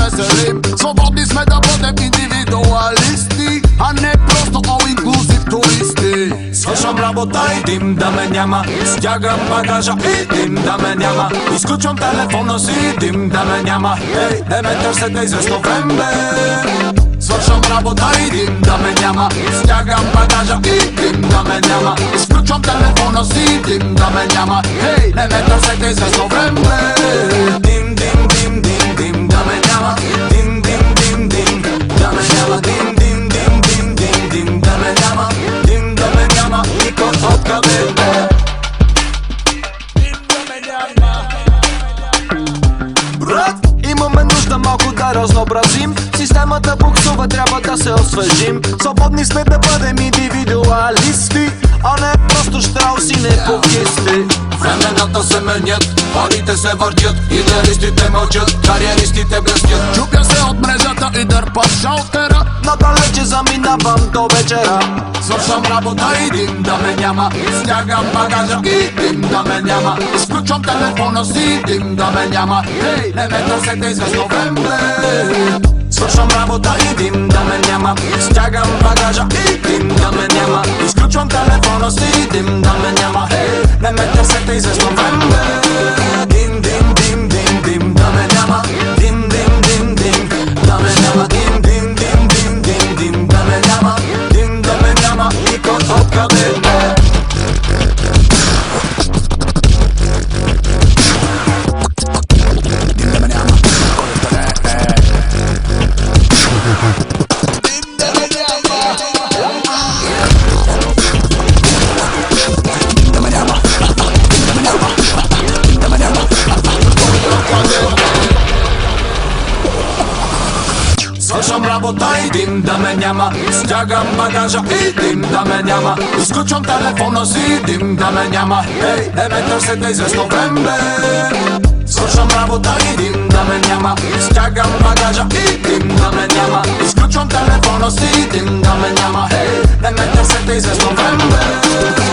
veselim. Swobodni sme da budem individualisti, a ne prosto all inclusive turisti. Slušam rabota i dim da me njama, stjagam bagaža i dim da me njama, isključam telefon nosi dim da me njama, ej, ne meter se da izvesno vrembe. Slušam rabota i dim da me njama, stjagam bagaža i dim da me njama, isključam telefon nosi dim da me njama, hej, ne meter se da izvesno vrembe. Dim dim dim dim dim da me njama, dim dim dim dim da me njama, dim dim dim dim dim dim da me njama, dim da me njama i kod fotka bebe. Брат, имаме нужда малко да разнообразим. Системата буксува, трябва да се освежим. Свободни сме да бъдем индивидуалисти, а не просто щрауси непокисти. Времената се менят, парите се въртят, идеалистите мълчат, кариеристите блестят. Чупя се от мрежата и дърпам шалтера, Надалече заминавам до вечера. свършам работа и дим да ме няма, стягам багажа и дим да ме няма, изключвам телефона си, дим да ме няма, хей, не ме търсете известно време. Свършвам работа и дим да ме няма, стягам багажа и дим да ме няма, изключвам телефона си, дим да ме няма, хей, не ме търсете известно време. Дим дим дим дим дим да ме няма, дим дим дим дим да ме няма, дим дим дим дим дим дим да ме няма, дим да ме няма и код откъде ме. Свършвам работа и дим да ме няма, стягам багажа и дим да ме няма, изключвам телефона си, дим да ме няма, ей, не ме търсете известно време. Свършвам работа и дим да ме няма, стягам багажа и дим да ме няма, изключвам телефона си, дим да ме няма, ей, не ме търсете известно време.